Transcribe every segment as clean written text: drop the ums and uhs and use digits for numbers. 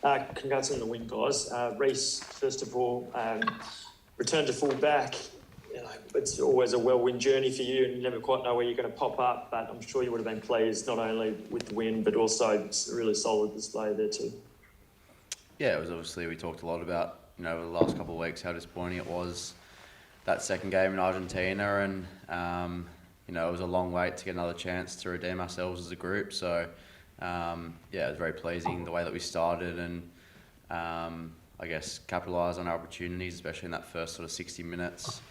Congrats on the win, guys. Reece, first of all, return to full back. You know, it's always a whirlwind journey for you, and you never quite know where you're going to pop up. But I'm sure you would have been pleased not only with the win, but also a really solid display there too. Yeah, it was obviously, we talked a lot about, over the last couple of weeks how disappointing it was, that second game in Argentina, and it was a long wait to get another chance to redeem ourselves as a group. So it was very pleasing the way that we started, and I guess capitalise on our opportunities, especially in that first sort of 60 minutes.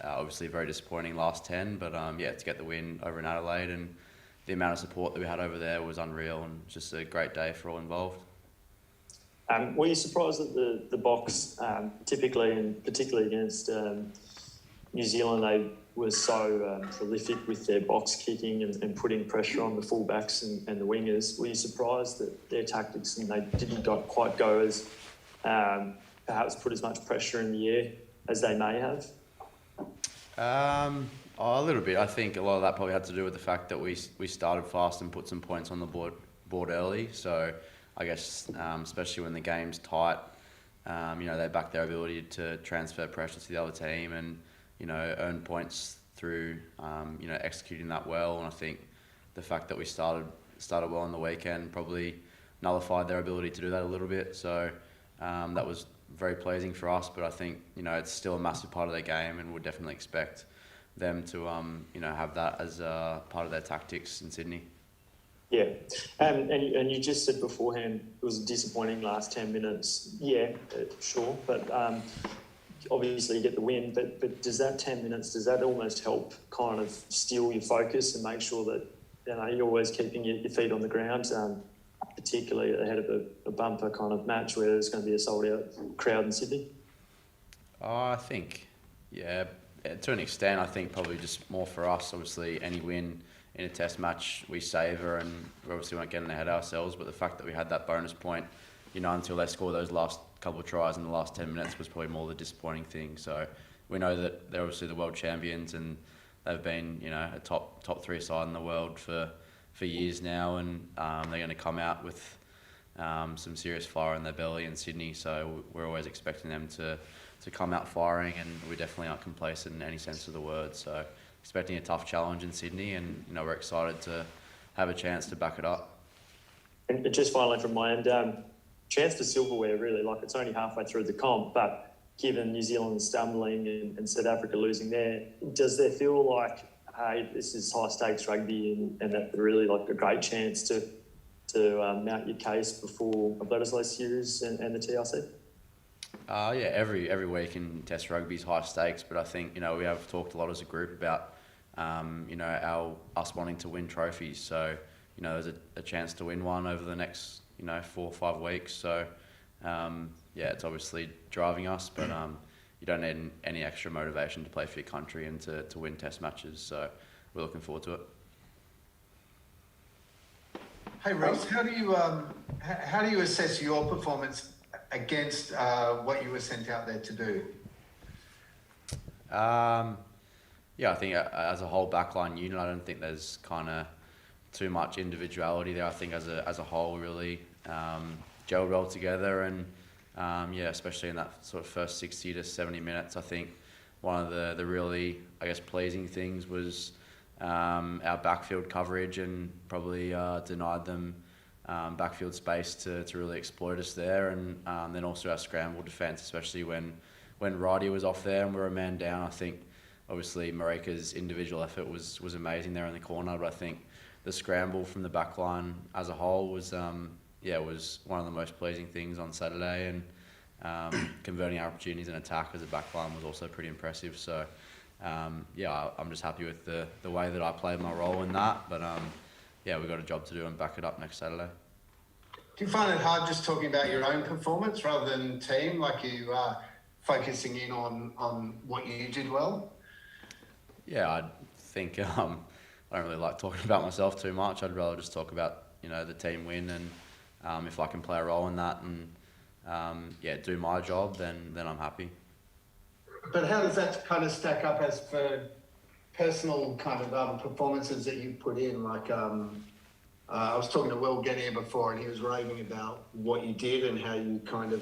Obviously very disappointing last 10, but to get the win over in Adelaide, and the amount of support that we had over there was unreal, and just a great day for all involved. Were you surprised that the Box, typically and particularly against New Zealand, they were so prolific with their box kicking and putting pressure on the fullbacks and the wingers? Were you surprised that their tactics and they didn't quite go as perhaps put as much pressure in the air as they may have? A little bit. I think a lot of that probably had to do with the fact that we started fast and put some points on the board early. So I guess especially when the game's tight, they back their ability to transfer pressure to the other team and earn points through executing that well. And I think the fact that we started well on the weekend probably nullified their ability to do that a little bit. So that was very pleasing for us, but I think it's still a massive part of their game, and would definitely expect them to have that as part of their tactics in Sydney. Yeah, and you just said beforehand it was a disappointing last 10 minutes. Yeah, sure, but obviously you get the win. But does that 10 minutes, does that almost help kind of steal your focus and make sure that you're always keeping your feet on the ground, particularly ahead of a bumper kind of match where there's going to be a sold-out crowd in Sydney? I think, to an extent. I think probably just more for us. Obviously, any win in a test match we savour, and we obviously weren't getting ahead of ourselves, but the fact that we had that bonus point, until they score those last couple of tries in the last 10 minutes was probably more the disappointing thing. So we know that they're obviously the world champions, and they've been, a top three side in the world for years now, and they're going to come out with some serious fire in their belly in Sydney. So we're always expecting them to come out firing, and we definitely aren't complacent in any sense of the word. So expecting a tough challenge in Sydney, and we're excited to have a chance to back it up. And just finally from my end, chance for silverware really, like it's only halfway through the comp, but given New Zealand stumbling and South Africa losing there, does there feel like, hey, this is high stakes rugby and that really like a great chance to mount your case before a Bledisloe series and the TRC? Every week in Test rugby is high stakes, but I think we have talked a lot as a group about us wanting to win trophies. So there's a chance to win one over the next 4 or 5 weeks. So it's obviously driving us, but you don't need any extra motivation to play for your country and to win Test matches. So we're looking forward to it. Hey Reece, how do you assess your performance against what you were sent out there to do? I think as a whole backline unit, I don't think there's kind of too much individuality there. I think as a whole, we really gelled well together, and especially in that sort of first 60 to 70 minutes, I think one of the really, pleasing things was our backfield coverage, and probably denied them backfield space to really exploit us there, and then also our scramble defence, especially when Roddy was off there and we were a man down. I think obviously Marika's individual effort was amazing there in the corner, but I think the scramble from the back line as a whole was one of the most pleasing things on Saturday, and converting our opportunities in attack as a back line was also pretty impressive. So I'm just happy with the way that I played my role in that, but we've got a job to do and back it up next Saturday. Do you find it hard just talking about your own performance rather than team, like you are focusing in on what you did well? Yeah, I think I don't really like talking about myself too much. I'd rather just talk about the team win, and if I can play a role in that and do my job, then I'm happy. But how does that kind of stack up as for personal kind of performances that you put in? Like, I was talking to Will Gettier before, and he was raving about what you did and how you kind of,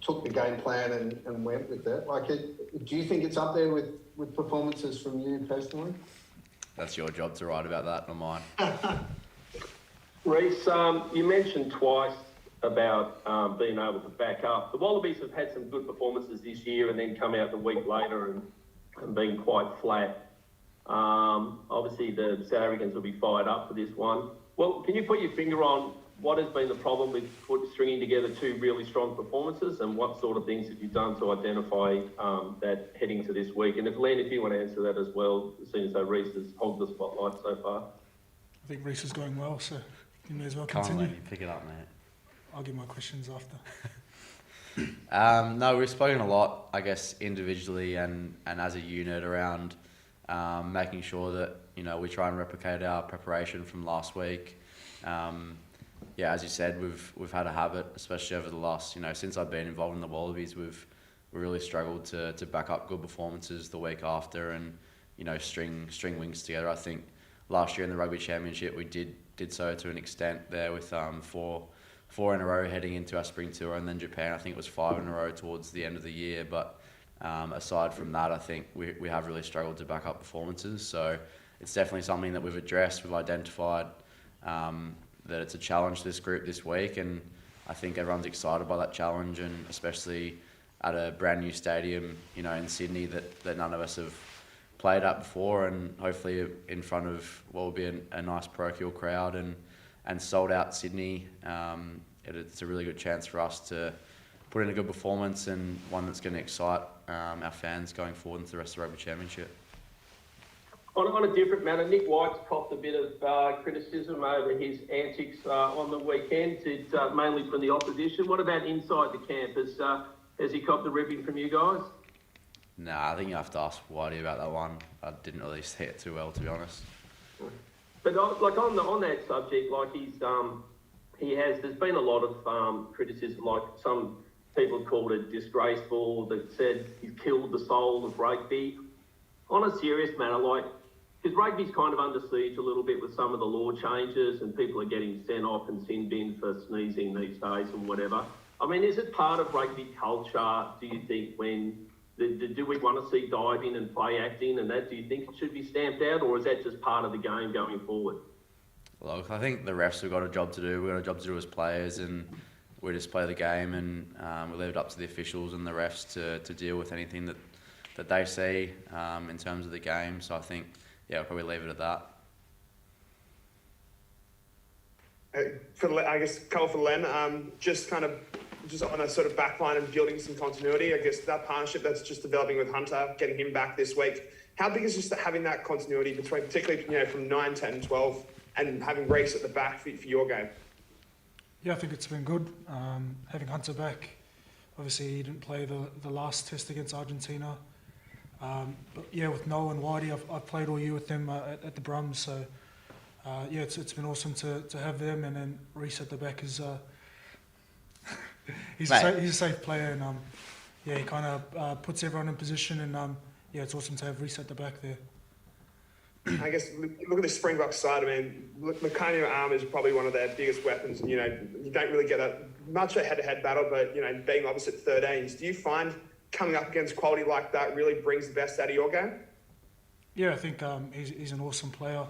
took the game plan and went with it. Like, do you think it's up there with performances from you personally? That's your job to write about that, not mine. Reece, you mentioned twice about being able to back up. The Wallabies have had some good performances this year and then come out the week later and been quite flat. Obviously, the South Africans will be fired up for this one. Well, can you put your finger on what has been the problem with stringing together two really strong performances, and what sort of things have you done to identify that heading to this week? And if you want to answer that as well, seeing as though Reece has hogged the spotlight so far. I think Reece is going well, so you may as well Can't continue. let you pick it up, mate. I'll get my questions after. No, we've spoken a lot, I guess, individually and as a unit around making sure that, we try and replicate our preparation from last week. As you said, we've had a habit, especially over the last, since I've been involved in the Wallabies, we've really struggled to back up good performances the week after and, string wings together. I think last year in the Rugby Championship, we did so to an extent there with four in a row heading into our spring tour, and then Japan, I think it was 5 in a row towards the end of the year. But aside from that, I think we have really struggled to back up performances. So it's definitely something that we've addressed. We've identified that it's a challenge to this group this week, and I think everyone's excited by that challenge, and especially at a brand new stadium, in Sydney that none of us have played at before, and hopefully in front of what will be a nice parochial crowd and sold out Sydney. It's a really good chance for us to put in a good performance, and one that's going to excite our fans going forward into the rest of the Rugby Championship. On a different matter, Nick White's copped a bit of criticism over his antics on the weekend, mainly from the opposition. What about inside the camp? Has he copped a ripping from you guys? Nah, I think you have to ask Whitey about that one. I didn't really see it too well, to be honest. But on that subject, there's been a lot of criticism. Like, some people have called it disgraceful, that said he's killed the soul of rugby. On a serious matter, because rugby's kind of under siege a little bit with some of the law changes, and people are getting sent off and sin bin for sneezing these days and whatever. I mean, is it part of rugby culture, do you think, do we want to see diving and play acting and that? Do you think it should be stamped out, or is that just part of the game going forward? Look, I think the refs have got a job to do. We've got a job to do as players, and we just play the game, and we leave it up to the officials and the refs to deal with anything that they see in terms of the game. So I think, we'll probably leave it at that. I guess, Cole for Len, just on a sort of backline and building some continuity, I guess that partnership that's just developing with Hunter, getting him back this week, how big is just having that continuity between, particularly, from 9, 10, 12, and having Reece at the back for your game? Yeah, I think it's been good. Having Hunter back, obviously he didn't play the last test against Argentina. But with Noah and Whitey, I've played all year with them at the Brums, so it's been awesome to have them. And then Reece at the back is he's a safe player, and he kind of puts everyone in position, and it's awesome to have Reece at the back there. I guess, look at the Springboks side. I mean, Meccania arm is probably one of their biggest weapons. You don't really get much a head-to-head battle, but, being opposite 13s, do you find coming up against quality like that really brings the best out of your game? Yeah, I think he's an awesome player.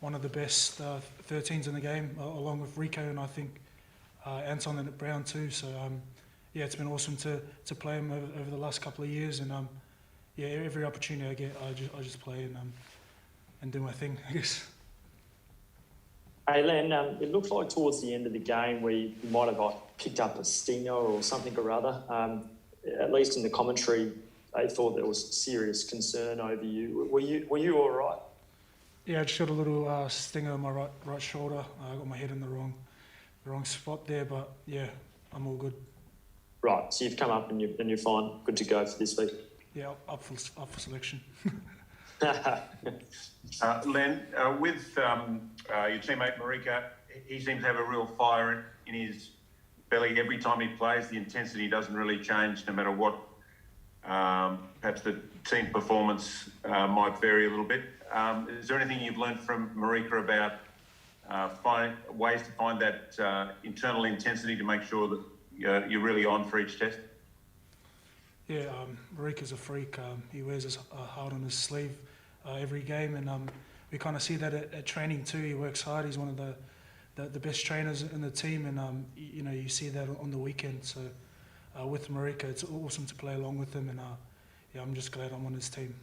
One of the best 13s in the game, along with Rico, and I think Anton and Brown too. So, it's been awesome to play him over the last couple of years. And, every opportunity I get, I just play and do my thing, I guess. Hey, Len, it looks like towards the end of the game we might have picked up a stinger or something or other. At least in the commentary, they thought there was serious concern over you. Were you all right? Yeah, I just got a little stinger on my right shoulder. I got my head in the wrong spot there, but I'm all good. Right, so you've come up and you're fine, good to go for this week. Yeah, up for selection. Len, with your teammate Marika, he seems to have a real fire in his belly every time he plays. The intensity doesn't really change no matter what perhaps the team performance might vary a little bit. Is there anything you've learned from Marika about ways to find that internal intensity to make sure that you're really on for each test? Yeah, Marika's a freak. He wears his heart on his sleeve every game, and we kind of see that at training too. He works hard. He's one of the best trainers in the team, and you see that on the weekend. So with Marika, it's awesome to play along with him, and yeah, I'm just glad I'm on his team.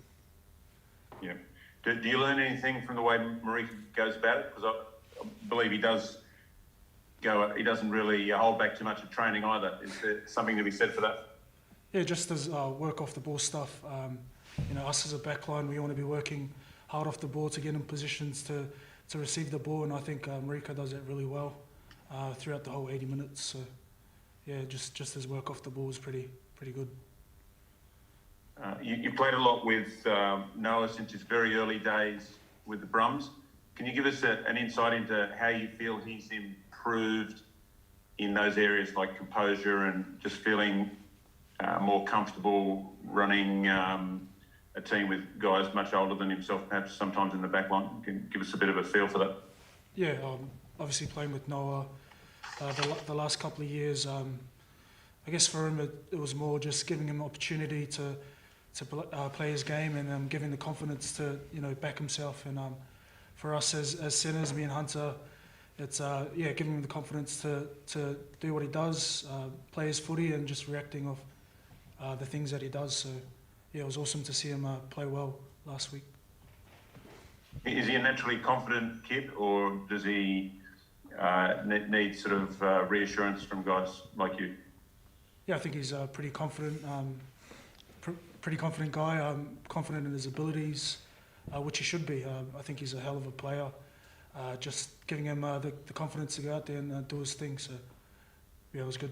Yeah. Do you learn anything from the way Marika goes about it? Because I believe he does go. He doesn't really hold back too much of training either. Is there something to be said for that? Yeah, just as work off the ball stuff. Us as a backline, we want to be working hard off the ball to get in positions to receive the ball, and I think Marika does that really well throughout the whole 80 minutes. So yeah, just his work off the ball is pretty good. You played a lot with Noah since his very early days with the Brums. Can you give us an insight into how you feel he's improved in those areas like composure and just feeling more comfortable running a team with guys much older than himself, perhaps sometimes in the back line? You can give us a bit of a feel for that. Yeah, obviously playing with Noah the last couple of years, I guess for him it was more just giving him opportunity to play his game, and giving the confidence to back himself. And for us as centres, me and Hunter, it's giving him the confidence to do what he does, play his footy, and just reacting off the things that he does. So yeah, it was awesome to see him play well last week. Is he a naturally confident kid, or does he need sort of reassurance from guys like you? Yeah, I think he's pretty confident. Pretty confident guy. Confident in his abilities, which he should be. I think he's a hell of a player. Just giving him the confidence to go out there and do his thing. So yeah, it was good.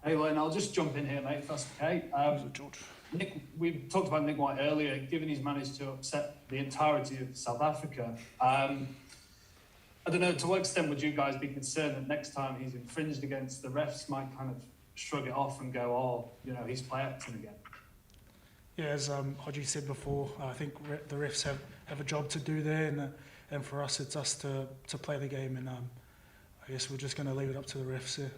Hey Len, I'll just jump in here, mate, if that's okay. George. Nick, we talked about Nick White earlier, given he's managed to upset the entirety of South Africa. I don't know, to what extent would you guys be concerned that next time he's infringed against, the refs might kind of shrug it off and go, he's play acting again? Yeah, as Hodge said before, I think the refs have a job to do there, and for us, it's us to play the game, and I guess we're just going to leave it up to the refs there.